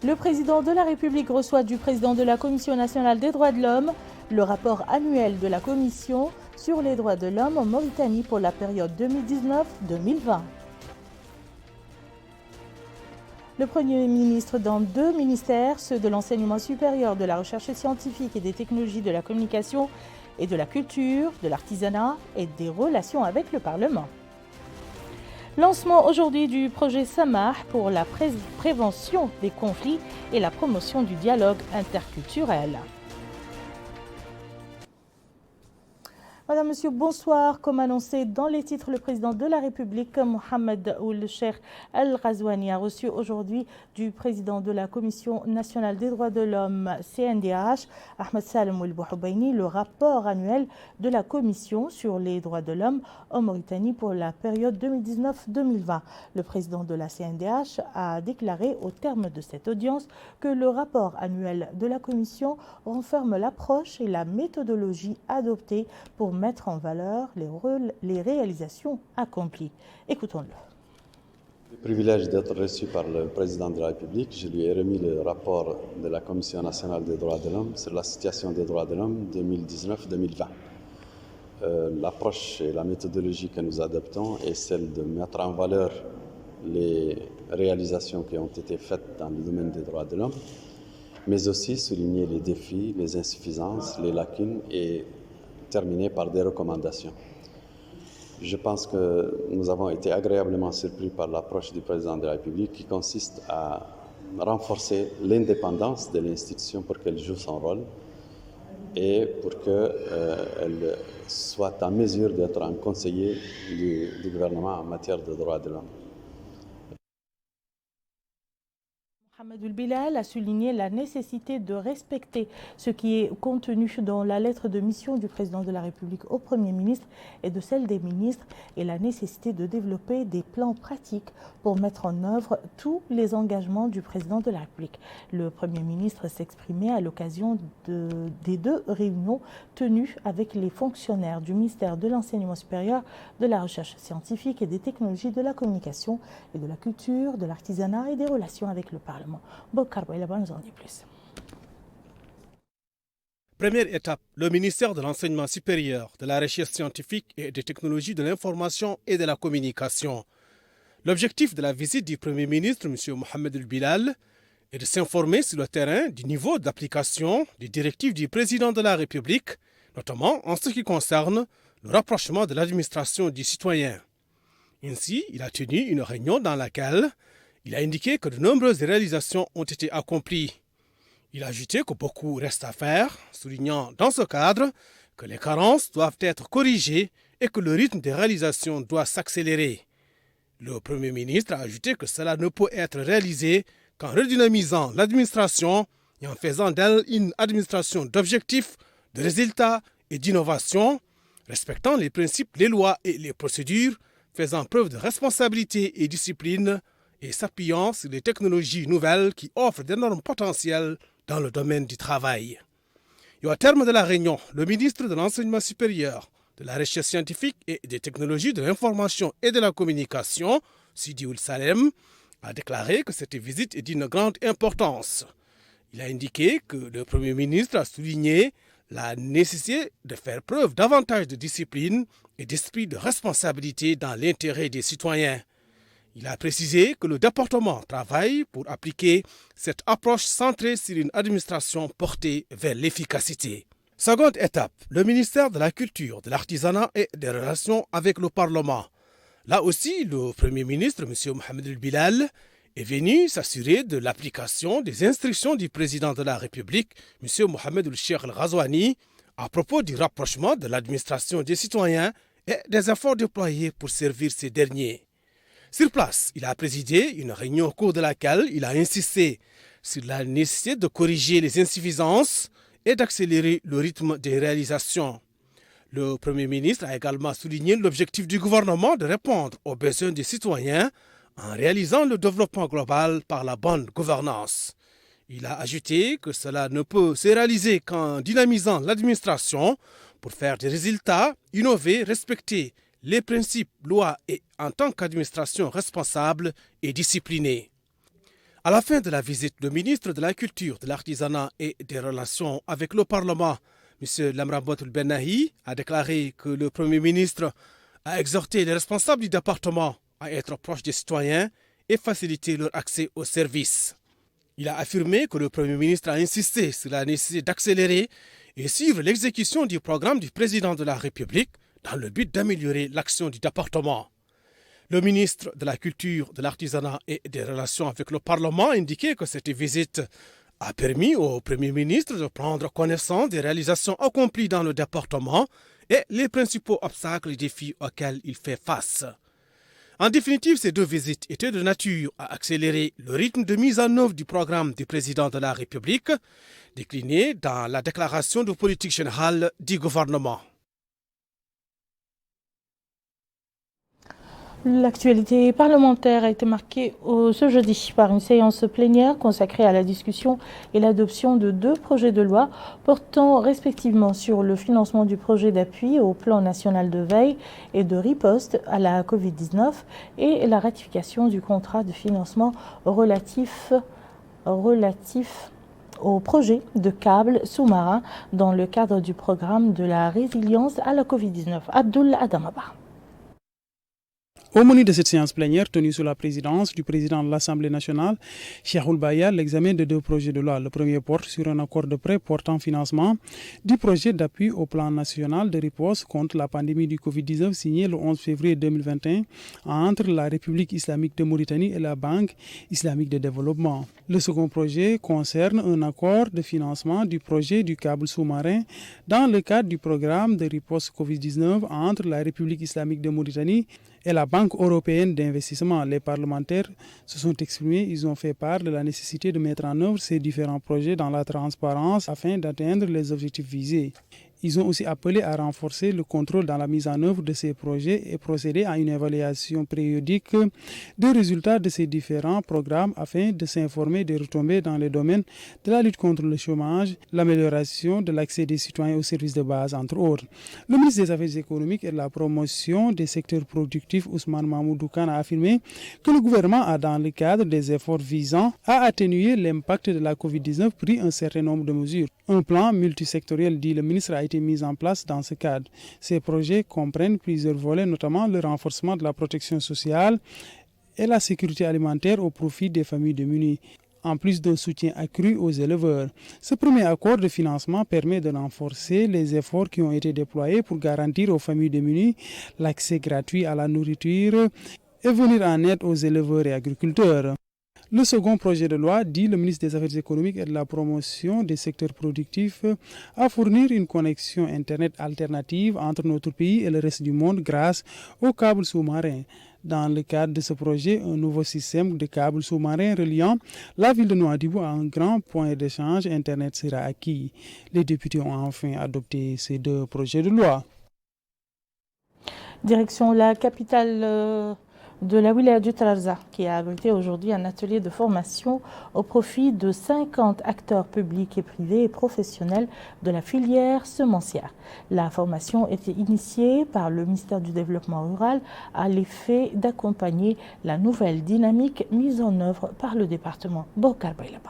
Le président de la République reçoit du président de la Commission nationale des droits de l'homme le rapport annuel de la Commission sur les droits de l'homme en Mauritanie pour la période 2019-2020. Le Premier ministre dans 2 ministères, ceux de l'enseignement supérieur, de la recherche scientifique et des technologies de la communication et de la culture, de l'artisanat et des relations avec le Parlement. Lancement aujourd'hui du projet Samah pour la prévention des conflits et la promotion du dialogue interculturel. Madame, Monsieur, bonsoir. Comme annoncé dans les titres, le président de la République, Mohamed Ould Cheikh Al Ghazouani, a reçu aujourd'hui du président de la Commission nationale des droits de l'homme, CNDH, Ahmed Salem Ould Bouhoubaini, le rapport annuel de la Commission sur les droits de l'homme en Mauritanie pour la période 2019-2020. Le président de la CNDH a déclaré au terme de cette audience que le rapport annuel de la Commission renferme l'approche et la méthodologie adoptées pour mettre en valeur les réalisations accomplies. Écoutons-le. Le privilège d'être reçu par le président de la République. Je lui ai remis le rapport de la Commission nationale des droits de l'homme sur la situation des droits de l'homme 2019-2020. L'approche et la méthodologie que nous adoptons est celle de mettre en valeur les réalisations qui ont été faites dans le domaine des droits de l'homme, mais aussi souligner les défis, les insuffisances, les lacunes et terminer par des recommandations. Je pense que nous avons été agréablement surpris par l'approche du président de la République qui consiste à renforcer l'indépendance de l'institution pour qu'elle joue son rôle et pour qu'elle soit en mesure d'être un conseiller du gouvernement en matière de droits de l'homme. Mohamed Ould Bilal a souligné la nécessité de respecter ce qui est contenu dans la lettre de mission du président de la République au Premier ministre et de celle des ministres et la nécessité de développer des plans pratiques pour mettre en œuvre tous les engagements du président de la République. Le Premier ministre s'exprimait à l'occasion des 2 réunions tenues avec les fonctionnaires du ministère de l'Enseignement supérieur, de la recherche scientifique et des technologies de la communication et de la culture, de l'artisanat et des relations avec le Parlement. Bokar Boylaba nous en dit plus. Première étape, le ministère de l'Enseignement supérieur, de la recherche scientifique et des technologies de l'information et de la communication. L'objectif de la visite du Premier ministre, M. Mohamed Ould Bilal, est de s'informer sur le terrain du niveau d'application des directives du président de la République, notamment en ce qui concerne le rapprochement de l'administration du citoyen. Ainsi, il a tenu une réunion dans laquelle il a indiqué que de nombreuses réalisations ont été accomplies. Il a ajouté que beaucoup reste à faire, soulignant dans ce cadre que les carences doivent être corrigées et que le rythme des réalisations doit s'accélérer. Le Premier ministre a ajouté que cela ne peut être réalisé qu'en redynamisant l'administration et en faisant d'elle une administration d'objectifs, de résultats et d'innovation, respectant les principes, les lois et les procédures, faisant preuve de responsabilité et discipline, et s'appuyant sur les technologies nouvelles qui offrent d'énormes potentiels dans le domaine du travail. Et au terme de la réunion, le ministre de l'Enseignement supérieur, de la recherche scientifique et des technologies de l'information et de la communication, Sidi Ould Salem, a déclaré que cette visite est d'une grande importance. Il a indiqué que le Premier ministre a souligné la nécessité de faire preuve davantage de discipline et d'esprit de responsabilité dans l'intérêt des citoyens. Il a précisé que le département travaille pour appliquer cette approche centrée sur une administration portée vers l'efficacité. Seconde étape, le ministère de la Culture, de l'Artisanat et des Relations avec le Parlement. Là aussi, le Premier ministre, M. Mohamed Ould Bilal, est venu s'assurer de l'application des instructions du président de la République, M. Mohamed Ould Cheikh Al Ghazouani, à propos du rapprochement de l'administration des citoyens et des efforts déployés pour servir ces derniers. Sur place, il a présidé une réunion au cours de laquelle il a insisté sur la nécessité de corriger les insuffisances et d'accélérer le rythme des réalisations. Le Premier ministre a également souligné l'objectif du gouvernement de répondre aux besoins des citoyens en réalisant le développement global par la bonne gouvernance. Il a ajouté que cela ne peut se réaliser qu'en dynamisant l'administration pour faire des résultats, innover, respecter les principes, lois et en tant qu'administration responsable et disciplinée. À la fin de la visite, le ministre de la Culture, de l'Artisanat et des Relations avec le Parlement, M. Lamrambout El-Benahi, a déclaré que le Premier ministre a exhorté les responsables du département à être proches des citoyens et faciliter leur accès aux services. Il a affirmé que le Premier ministre a insisté sur la nécessité d'accélérer et suivre l'exécution du programme du président de la République dans le but d'améliorer l'action du département. Le ministre de la Culture, de l'Artisanat et des Relations avec le Parlement a indiqué que cette visite a permis au Premier ministre de prendre connaissance des réalisations accomplies dans le département et les principaux obstacles et défis auxquels il fait face. En définitive, ces deux visites étaient de nature à accélérer le rythme de mise en œuvre du programme du président de la République, décliné dans la déclaration de politique générale du gouvernement. L'actualité parlementaire a été marquée ce jeudi par une séance plénière consacrée à la discussion et l'adoption de deux projets de loi portant respectivement sur le financement du projet d'appui au plan national de veille et de riposte à la Covid-19 et la ratification du contrat de financement relatif au projet de câbles sous-marins dans le cadre du programme de la résilience à la Covid-19. Abdoul Adamaba. Au menu de cette séance plénière tenue sous la présidence du président de l'Assemblée nationale, Cheikh Ould Bahia, l'examen de deux projets de loi. Le premier porte sur un accord de prêt portant financement du projet d'appui au plan national de riposte contre la pandémie du Covid-19 signé le 11 février 2021 entre la République islamique de Mauritanie et la Banque islamique de développement. Le second projet concerne un accord de financement du projet du câble sous-marin dans le cadre du programme de riposte Covid-19 entre la République islamique de Mauritanie et la Banque européenne d'investissement. Les parlementaires se sont exprimés, ils ont fait part de la nécessité de mettre en œuvre ces différents projets dans la transparence afin d'atteindre les objectifs visés. Ils ont aussi appelé à renforcer le contrôle dans la mise en œuvre de ces projets et procéder à une évaluation périodique des résultats de ces différents programmes afin de s'informer des retombées dans les domaines de la lutte contre le chômage, l'amélioration de l'accès des citoyens aux services de base, entre autres. Le ministre des Affaires économiques et de la promotion des secteurs productifs, Ousmane Mahmoudou Kane, a affirmé que le gouvernement a, dans le cadre des efforts visant à atténuer l'impact de la Covid-19, pris un certain nombre de mesures. Un plan multisectoriel, dit le ministre, a été mis en place dans ce cadre. Ces projets comprennent plusieurs volets, notamment le renforcement de la protection sociale et la sécurité alimentaire au profit des familles démunies, en plus d'un soutien accru aux éleveurs. Ce premier accord de financement permet de renforcer les efforts qui ont été déployés pour garantir aux familles démunies l'accès gratuit à la nourriture et venir en aide aux éleveurs et agriculteurs. Le second projet de loi, dit le ministre des Affaires économiques et de la promotion des secteurs productifs, à fournir une connexion Internet alternative entre notre pays et le reste du monde grâce aux câbles sous-marins. Dans le cadre de ce projet, un nouveau système de câbles sous-marins reliant la ville de Nouadhibou à un grand point d'échange Internet sera acquis. Les députés ont enfin adopté ces deux projets de loi. Direction la capitale de la wilaya du Trarza, qui a abrité aujourd'hui un atelier de formation au profit de 50 acteurs publics et privés et professionnels de la filière semencière. La formation était initiée par le ministère du Développement rural à l'effet d'accompagner la nouvelle dynamique mise en œuvre par le département. Bokar Baylaba.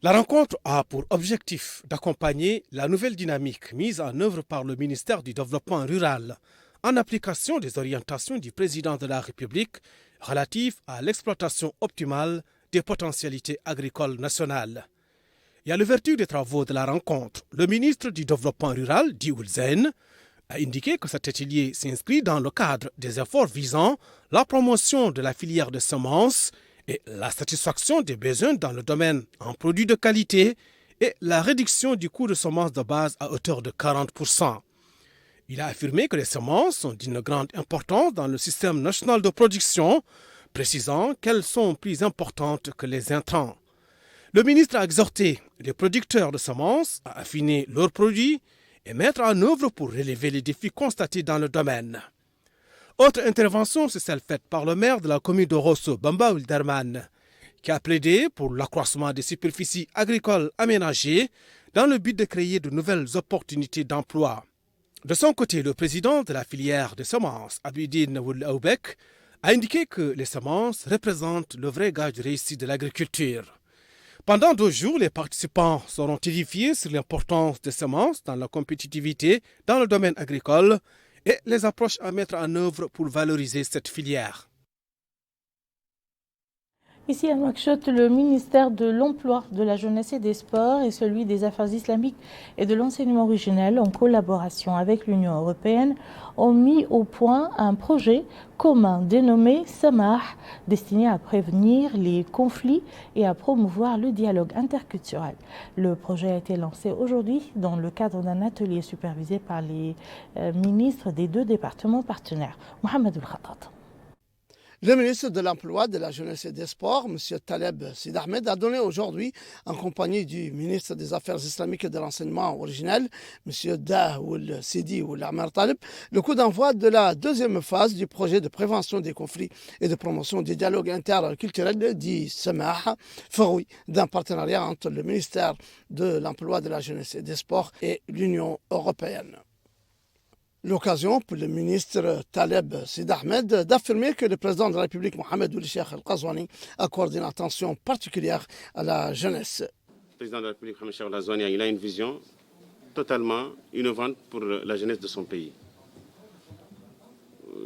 La rencontre a pour objectif d'accompagner la nouvelle dynamique mise en œuvre par le ministère du Développement rural en application des orientations du président de la République relatives à l'exploitation optimale des potentialités agricoles nationales. Et à l'ouverture des travaux de la rencontre, le ministre du Développement rural, Dioul Zen, a indiqué que cet atelier s'inscrit dans le cadre des efforts visant la promotion de la filière de semences et la satisfaction des besoins dans le domaine en produits de qualité et la réduction du coût de semences de base à hauteur de 40%. Il a affirmé que les semences sont d'une grande importance dans le système national de production, précisant qu'elles sont plus importantes que les intrants. Le ministre a exhorté les producteurs de semences à affiner leurs produits et mettre en œuvre pour relever les défis constatés dans le domaine. Autre intervention, c'est celle faite par le maire de la commune de Rosso, Bamba Wilderman, qui a plaidé pour l'accroissement des superficies agricoles aménagées dans le but de créer de nouvelles opportunités d'emploi. De son côté, le président de la filière de semences, Abidine Woul Aoubek, a indiqué que les semences représentent le vrai gage de réussite de l'agriculture. Pendant 2 jours, les participants seront édifiés sur l'importance des semences dans la compétitivité dans le domaine agricole et les approches à mettre en œuvre pour valoriser cette filière. Ici à Nouakchott, le ministère de l'Emploi, de la Jeunesse et des Sports et celui des Affaires islamiques et de l'enseignement originel, en collaboration avec l'Union européenne, ont mis au point un projet commun dénommé Samah, destiné à prévenir les conflits et à promouvoir le dialogue interculturel. Le projet a été lancé aujourd'hui dans le cadre d'un atelier supervisé par les ministres des 2 départements partenaires. Mohamed El-Khattat. Le ministre de l'Emploi, de la Jeunesse et des Sports, M. Taleb Sid Ahmed, a donné aujourd'hui, en compagnie du ministre des Affaires islamiques et de l'enseignement originel, M. Daoul Sidi Oul Amar Talib, le coup d'envoi de la 2e phase du projet de prévention des conflits et de promotion des dialogues interculturels dit Samah, fruit d'un partenariat entre le ministère de l'Emploi, de la Jeunesse et des Sports et l'Union européenne. L'occasion pour le ministre Taleb Sid Ahmed d'affirmer que le président de la République, Mohamed Ould Cheikh Al-Ghazouani, accorde une attention particulière à la jeunesse. Le président de la République, Mohamed Cheikh Al-Ghazouani, il a une vision totalement innovante pour la jeunesse de son pays.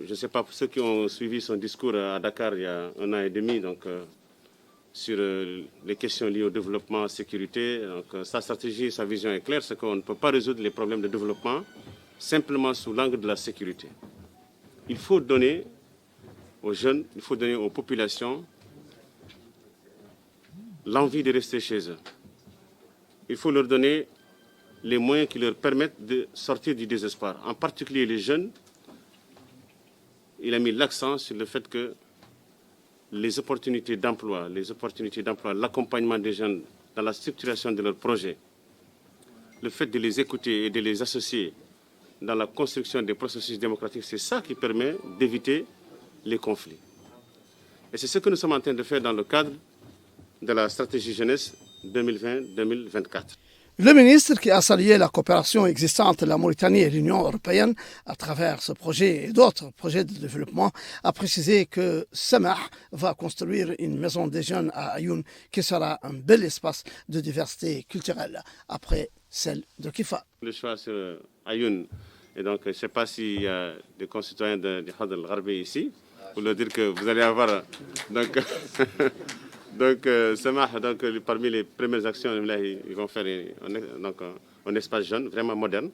Je ne sais pas, pour ceux qui ont suivi son discours à Dakar il y a 1 an et demi, donc, sur les questions liées au développement, à la sécurité. Donc, sa stratégie, sa vision est claire, c'est qu'on ne peut pas résoudre les problèmes de développement simplement sous l'angle de la sécurité. Il faut donner aux jeunes, il faut donner aux populations l'envie de rester chez eux. Il faut leur donner les moyens qui leur permettent de sortir du désespoir. En particulier les jeunes, il a mis l'accent sur le fait que les opportunités d'emploi, l'accompagnement des jeunes dans la structuration de leurs projets, le fait de les écouter et de les associer dans la construction des processus démocratiques, c'est ça qui permet d'éviter les conflits. Et c'est ce que nous sommes en train de faire dans le cadre de la stratégie jeunesse 2020-2024. Le ministre, qui a salué la coopération existante entre la Mauritanie et l'Union européenne à travers ce projet et d'autres projets de développement, a précisé que Samah va construire une maison des jeunes à Ayoun qui sera un bel espace de diversité culturelle après celle de Kifa. Le choix sur Ayoun, et donc je ne sais pas s'il y a des concitoyens de Had el-Gharbi ici, pour leur dire que vous allez avoir donc Samah, parmi les premières actions, ils vont faire un espace jeune, vraiment moderne.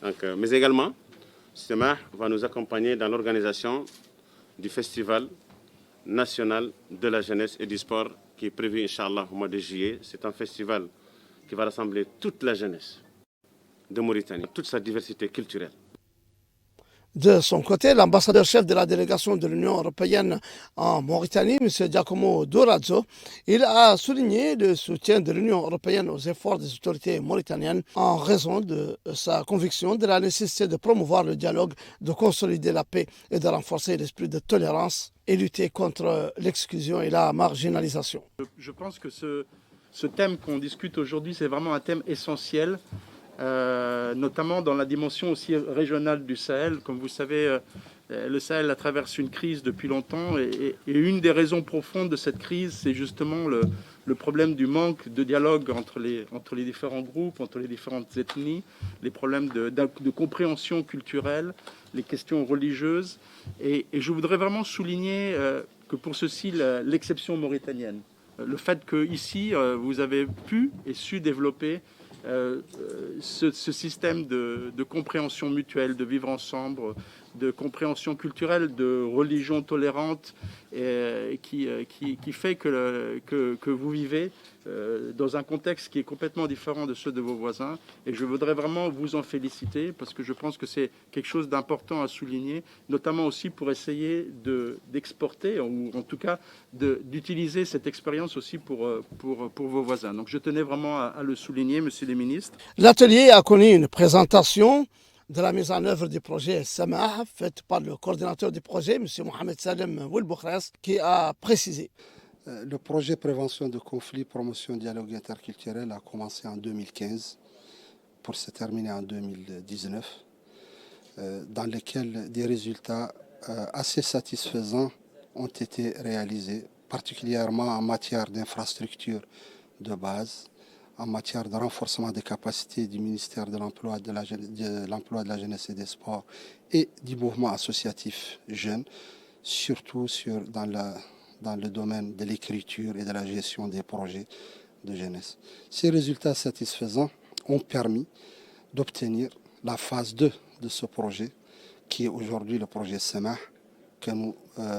Donc, mais également, Samah va nous accompagner dans l'organisation du Festival national de la jeunesse et du sport qui est prévu, Inch'Allah, au mois de juillet. C'est un festival qui va rassembler toute la jeunesse de Mauritanie, toute sa diversité culturelle. De son côté, l'ambassadeur-chef de la délégation de l'Union européenne en Mauritanie, M. Giacomo Dorazzo, il a souligné le soutien de l'Union européenne aux efforts des autorités mauritaniennes en raison de sa conviction de la nécessité de promouvoir le dialogue, de consolider la paix et de renforcer l'esprit de tolérance et lutter contre l'exclusion et la marginalisation. Je pense que ce thème qu'on discute aujourd'hui, c'est vraiment un thème essentiel. Notamment dans la dimension aussi régionale du Sahel. Comme vous savez, le Sahel traverse une crise depuis longtemps et une des raisons profondes de cette crise, c'est justement le problème du manque de dialogue entre les différents groupes, entre les différentes ethnies, les problèmes de compréhension culturelle, les questions religieuses. Et je voudrais vraiment souligner que pour ceci, l'exception mauritanienne, le fait qu'ici, vous avez pu et su développer ce système de compréhension mutuelle, de vivre ensemble, de compréhension culturelle, de religion tolérante, qui fait que vous vivez dans un contexte qui est complètement différent de ceux de vos voisins. Et je voudrais vraiment vous en féliciter parce que je pense que c'est quelque chose d'important à souligner, notamment aussi pour essayer d'exporter, ou en tout cas d'utiliser cette expérience aussi pour vos voisins. Donc je tenais vraiment à le souligner, monsieur le ministre. L'atelier a connu une présentation de la mise en œuvre du projet Samah, faite par le coordinateur du projet, M. Mohamed Salem Ouelboukhras, qui a précisé. Le projet Prévention de conflits, promotion dialogue interculturel a commencé en 2015 pour se terminer en 2019, dans lequel des résultats assez satisfaisants ont été réalisés, particulièrement en matière d'infrastructures de base, en matière de renforcement des capacités du ministère de l'Emploi, de la Jeunesse et des Sports et du mouvement associatif jeune, surtout dans le domaine de l'écriture et de la gestion des projets de jeunesse. Ces résultats satisfaisants ont permis d'obtenir la phase 2 de ce projet, qui est aujourd'hui le projet SEMAH, que nous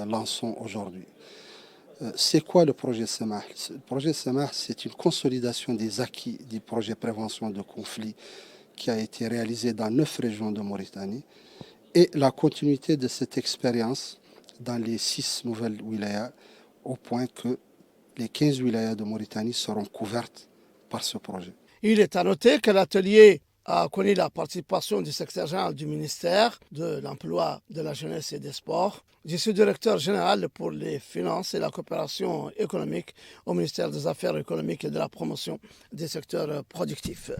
lançons aujourd'hui. C'est quoi le projet SEMAH? Le projet SEMAH, c'est une consolidation des acquis du projet prévention de conflits qui a été réalisé dans 9 régions de Mauritanie et la continuité de cette expérience dans les 6 nouvelles wilayas, au point que les 15 wilayas de Mauritanie seront couvertes par ce projet. Il est à noter que l'atelier a connu la participation du secrétaire général du ministère de l'Emploi, de la Jeunesse et des Sports, du sous-directeur général pour les finances et la coopération économique au ministère des Affaires économiques et de la promotion des secteurs productifs.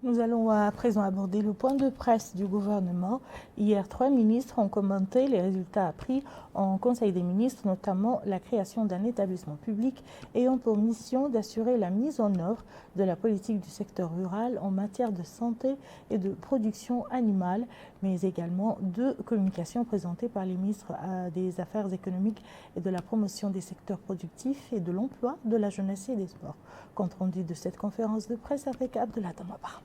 Nous allons à présent aborder le point de presse du gouvernement. Hier, 3 ministres ont commenté les résultats appris en Conseil des ministres, notamment la création d'un établissement public ayant pour mission d'assurer la mise en œuvre de la politique du secteur rural en matière de santé et de production animale, mais également de communication présentée par les ministres des Affaires économiques et de la promotion des secteurs productifs et de l'emploi, de la jeunesse et des sports. Compte rendu de cette conférence de presse avec Abdullah Tamaba.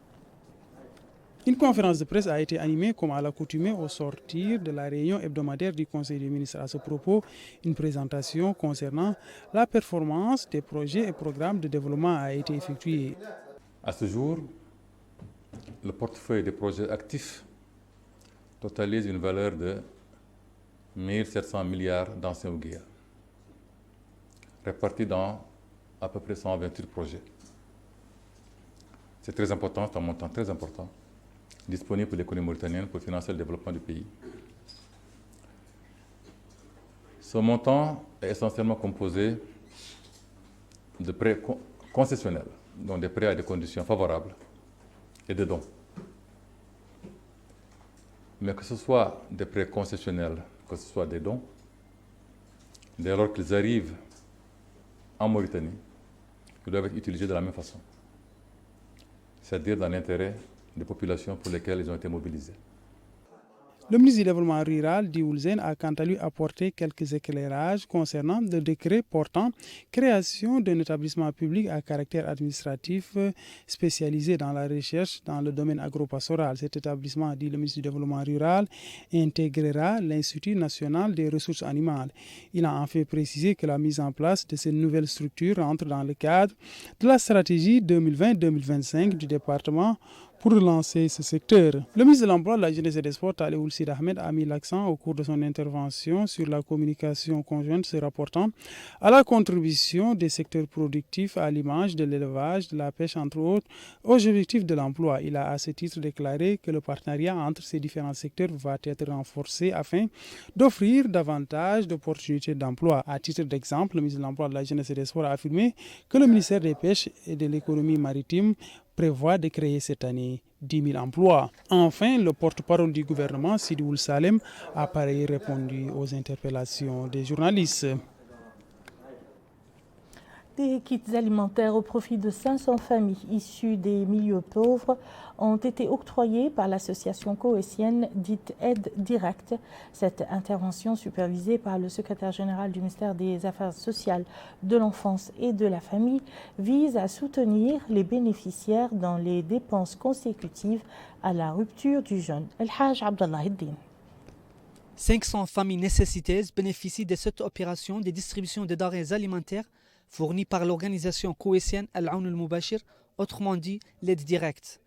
Une conférence de presse a été animée comme à l'accoutumée au sortir de la réunion hebdomadaire du Conseil des ministres. À ce propos, une présentation concernant la performance des projets et programmes de développement a été effectuée. À ce jour, le portefeuille des projets actifs totalise une valeur de 1 700 milliards d'anciens ouguiya, répartis dans à peu près 128 projets. C'est très important, c'est un montant très important, disponible pour l'économie mauritanienne pour financer le développement du pays. Ce montant est essentiellement composé de prêts concessionnels, donc des prêts à des conditions favorables, et de dons. Mais que ce soit des prêts concessionnels, que ce soit des dons, dès lors qu'ils arrivent en Mauritanie, ils doivent être utilisés de la même façon, c'est-à-dire dans l'intérêt des populations pour lesquelles ils ont été mobilisés. Le ministre du Développement rural, Dioulzen, a quant à lui apporté quelques éclairages concernant le décret portant création d'un établissement public à caractère administratif spécialisé dans la recherche dans le domaine agropastoral. Cet établissement, dit le ministre du Développement rural, intégrera l'Institut national des ressources animales. Il a en fait précisé que la mise en place de cette nouvelle structure entre dans le cadre de la stratégie 2020-2025 du département pour relancer ce secteur. Le ministre de l'Emploi, de la Jeunesse et des Sports, Taleb Ould Ahmed, a mis l'accent au cours de son intervention sur la communication conjointe se rapportant à la contribution des secteurs productifs à l'image de l'élevage, de la pêche, entre autres, aux objectifs de l'emploi. Il a à ce titre déclaré que le partenariat entre ces différents secteurs va être renforcé afin d'offrir davantage d'opportunités d'emploi. À titre d'exemple, le ministre de l'Emploi, de la Jeunesse et des Sports a affirmé que le ministère des Pêches et de l'économie maritime prévoit de créer cette année 10 000 emplois. Enfin, le porte-parole du gouvernement, Sidi Ould Salem, a pareil répondu aux interpellations des journalistes. Des kits alimentaires au profit de 500 familles issues des milieux pauvres ont été octroyés par l'association coétienne dite Aide Directe. Cette intervention, supervisée par le secrétaire général du ministère des Affaires sociales, de l'enfance et de la famille, vise à soutenir les bénéficiaires dans les dépenses consécutives à la rupture du jeûne. El-Haj Abdallah Eddin. 500 familles nécessiteuses bénéficient de cette opération de distribution de denrées alimentaires fournie par l'organisation coétienne Al-Aoun al-Mubashir, autrement dit l'aide directe.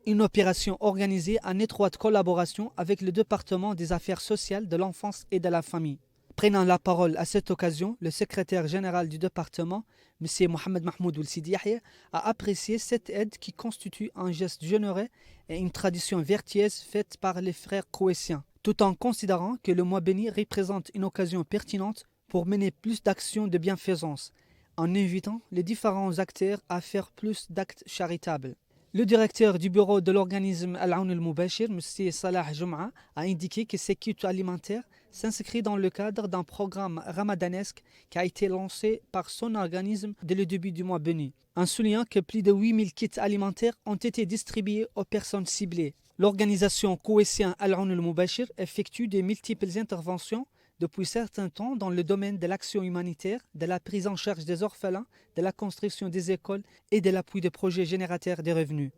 Une opération organisée en étroite collaboration avec le département des affaires sociales, de l'enfance et de la famille. Prenant la parole à cette occasion, le secrétaire général du département, M. Mohamed Mahmoud Ould Sidi Yahya, a apprécié cette aide qui constitue un geste généreux et une tradition vertueuse faite par les frères coétiens, tout en considérant que le mois béni représente une occasion pertinente pour mener plus d'actions de bienfaisance, en invitant les différents acteurs à faire plus d'actes charitables. Le directeur du bureau de l'organisme Al-Aoun al-Mubashir, M. Salah Jum'a, a indiqué que ces kits alimentaires s'inscrit dans le cadre d'un programme ramadanesque qui a été lancé par son organisme dès le début du mois béni, en soulignant que plus de 8000 kits alimentaires ont été distribués aux personnes ciblées. L'organisation koweïtienne Al-Aoun al-Mubashir effectue de multiples interventions depuis certains temps dans le domaine de l'action humanitaire, de la prise en charge des orphelins, de la construction des écoles et de l'appui des projets générateurs de revenus.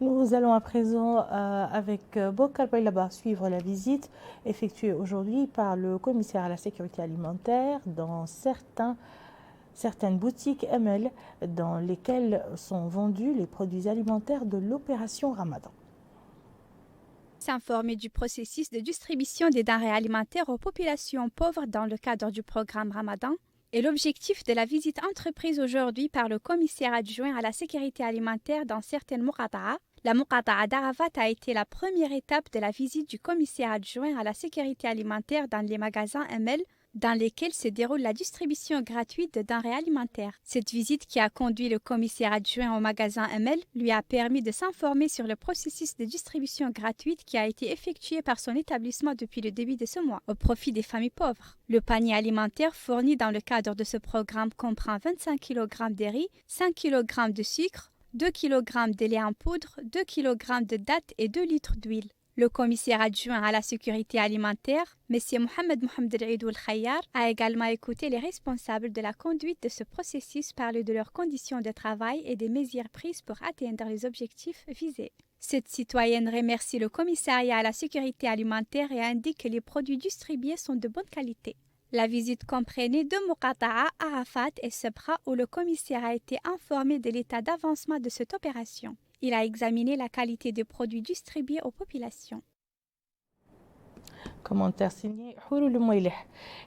Nous allons à présent avec Bokar Bailaba suivre la visite effectuée aujourd'hui par le commissaire à la sécurité alimentaire dans certaines boutiques ML dans lesquelles sont vendus les produits alimentaires de l'opération Ramadan. S'informer du processus de distribution des denrées alimentaires aux populations pauvres dans le cadre du programme Ramadan est l'objectif de la visite entreprise aujourd'hui par le commissaire adjoint à la sécurité alimentaire dans certaines Muqata'a. La Muqata'a d'Arafat a été la première étape de la visite du commissaire adjoint à la sécurité alimentaire dans les magasins ML dans lesquels se déroule la distribution gratuite de denrées alimentaires. Cette visite qui a conduit le commissaire adjoint au magasin ML lui a permis de s'informer sur le processus de distribution gratuite qui a été effectué par son établissement depuis le début de ce mois, au profit des familles pauvres. Le panier alimentaire fourni dans le cadre de ce programme comprend 25 kg de riz, 5 kg de sucre, 2 kg de lait en poudre, 2 kg de dattes et 2 litres d'huile. Le commissaire adjoint à la sécurité alimentaire, M. Mohamed El Khayyar, a également écouté les responsables de la conduite de ce processus parler de leurs conditions de travail et des mesures prises pour atteindre les objectifs visés. Cette citoyenne remercie le commissariat à la sécurité alimentaire et indique que les produits distribués sont de bonne qualité. La visite comprenait 2 Muqata'a, Arafat et Sabra où le commissaire a été informé de l'état d'avancement de cette opération. Il a examiné la qualité des produits distribués aux populations. Commentaire signé Houroul Mouileh.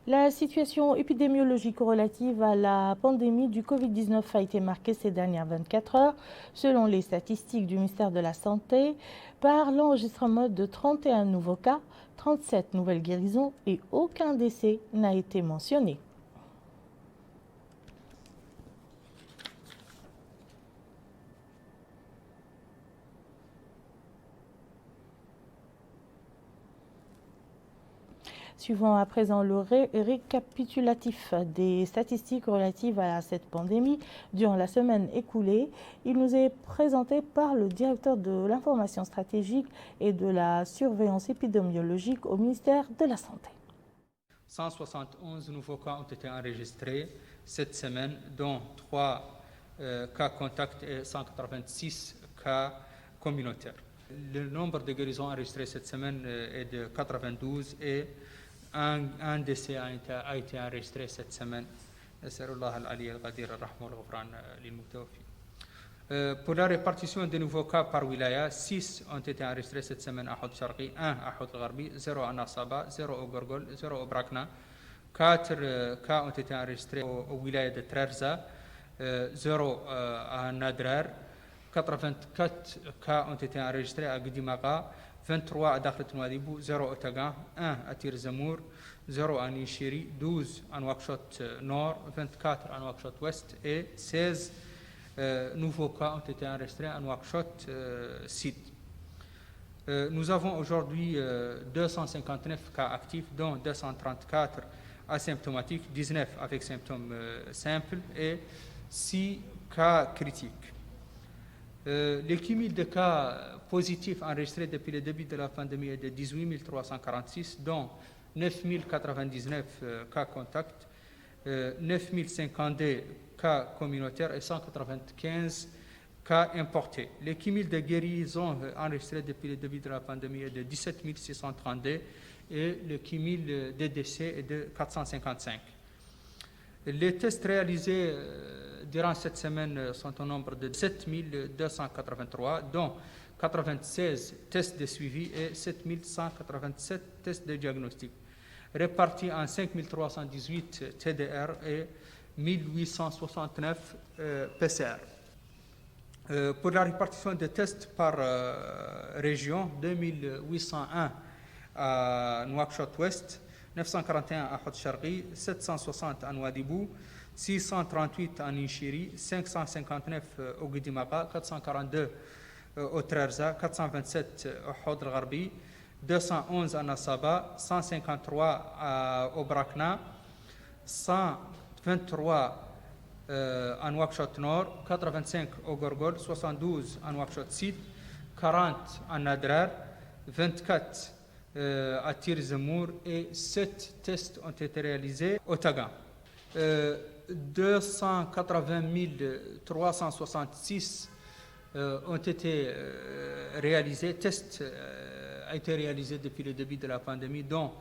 La situation épidémiologique relative à la pandémie du Covid-19 a été marquée ces dernières 24 heures, selon les statistiques du ministère de la Santé, par l'enregistrement de 31 nouveaux cas, 37 nouvelles guérisons et aucun décès n'a été mentionné. Suivant à présent le récapitulatif des statistiques relatives à cette pandémie durant la semaine écoulée, il nous est présenté par le directeur de l'information stratégique et de la surveillance épidémiologique au ministère de la Santé. 171 nouveaux cas ont été enregistrés cette semaine, dont 3 cas contacts et 186 cas communautaires. Le nombre de guérisons enregistrées cette semaine est de 92 et un décès a été enregistré cette semaine. Pour la répartition des nouveaux cas par wilaya, 6 ont été enregistrés cette semaine à Houd Sharqi, 1 à Houd Gharbi, 0 à Nasaba, 0 au Gorgol, 0 au Brakna. 4 cas ont été enregistrés au wilaya de Trarza, 0 à Nadrar. 84 cas ont été enregistrés à Gdimaga, 23 à Dakhlet Nouadhibou, 0 au Tagan, 1 à Tir Zamour, 0 à Nishiri, 12 à Nouakchott Nord, 24 à Nouakchott Ouest et 16 nouveaux cas ont été enregistrés à Nouakchott Sud. Nous avons aujourd'hui 259 cas actifs, dont 234 asymptomatiques, 19 avec symptômes simples et 6 cas critiques. Le cumul de cas positifs enregistrés depuis le début de la pandémie est de 18 346, dont 9 099 cas contacts, 9 052 cas communautaires et 195 cas importés. Le cumul de guérisons enregistrés depuis le début de la pandémie est de 17 632 et le cumul de décès est de 455. Les tests réalisés durant cette semaine sont au nombre de 7 283, dont 96 tests de suivi et 7 187 tests de diagnostic, répartis en 5 318 TDR et 1869 PCR. Pour la répartition des tests par région, 2801 à Nouakchott-Ouest, 941 à Houd Sharqi, 760 à Nouadhibou, 638 à Nishiri, 559 au Gdimaga, 442 au Trarza, 427 au Houd Gharbi, 211 à Nassaba, 153 au Brakna, 123 en Nouakchott Nord, 85 au Gorgol, 72 en Nouakchott Sud, 40 en Nadrar, 24 à Tir-Zemour et 7 tests ont été réalisés au Tagan. 280 366 ont été réalisés, tests a été réalisé depuis le début de la pandémie, dont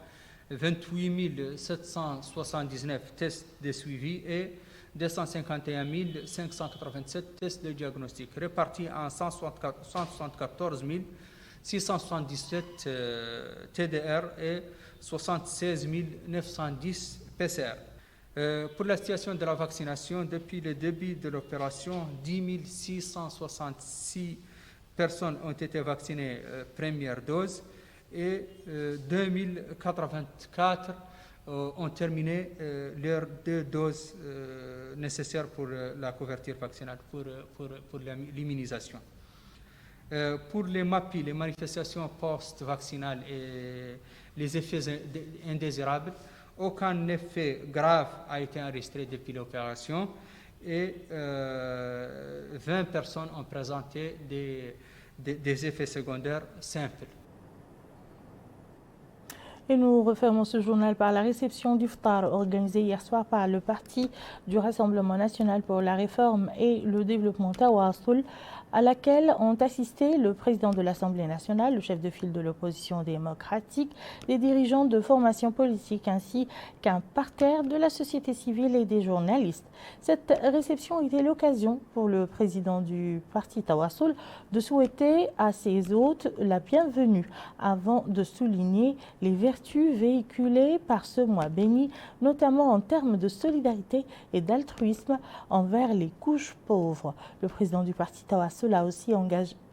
28 779 tests de suivi et 251 587 tests de diagnostic, répartis en 174 677 TDR et 76 910 PCR. Pour la situation de la vaccination, depuis le début de l'opération, 10 666 personnes ont été vaccinées première dose et 2084 ont terminé leurs 2 doses nécessaires pour la couverture vaccinale, pour l'immunisation. Pour les MAPI, les manifestations post-vaccinales et les effets indésirables, aucun effet grave a été enregistré depuis l'opération et 20 personnes ont présenté des effets secondaires simples. Et nous refermons ce journal par la réception du Ftar organisée hier soir par le Parti du Rassemblement national pour la réforme et le développement Tawassoul, à laquelle ont assisté le président de l'Assemblée nationale, le chef de file de l'opposition démocratique, les dirigeants de formations politiques ainsi qu'un parterre de la société civile et des journalistes. Cette réception était l'occasion pour le président du parti Tawassoul de souhaiter à ses hôtes la bienvenue avant de souligner les vertus véhiculées par ce mois béni, notamment en termes de solidarité et d'altruisme envers les couches pauvres. Le président du parti Tawassoul a aussi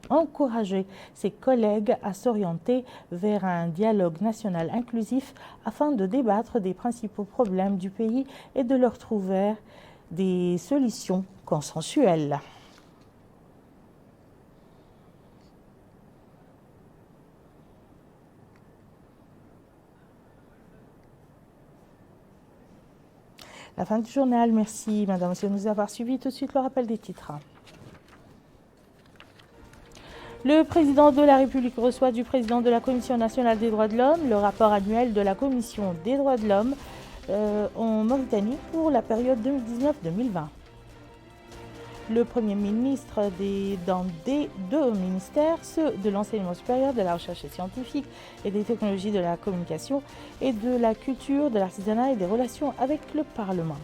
encouragé ses collègues à s'orienter vers un dialogue national inclusif afin de débattre des principaux problèmes du pays et de leur trouver des solutions consensuelles. La fin du journal. Merci, madame, monsieur, de nous avoir suivis. Tout de suite, le rappel des titres. Le président de la République reçoit du président de la Commission nationale des droits de l'homme le rapport annuel de la Commission des droits de l'homme en Mauritanie pour la période 2019-2020. Le Premier ministre dans des 2 ministères, ceux de l'enseignement supérieur, de la recherche scientifique et des technologies de la communication et de la culture, de l'artisanat et des relations avec le Parlement.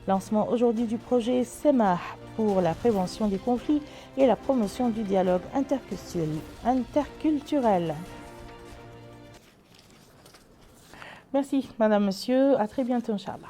Lancement aujourd'hui du projet SEMAH pour la prévention des conflits et la promotion du dialogue interculturel. Merci, madame, monsieur. À très bientôt, Inch'Allah.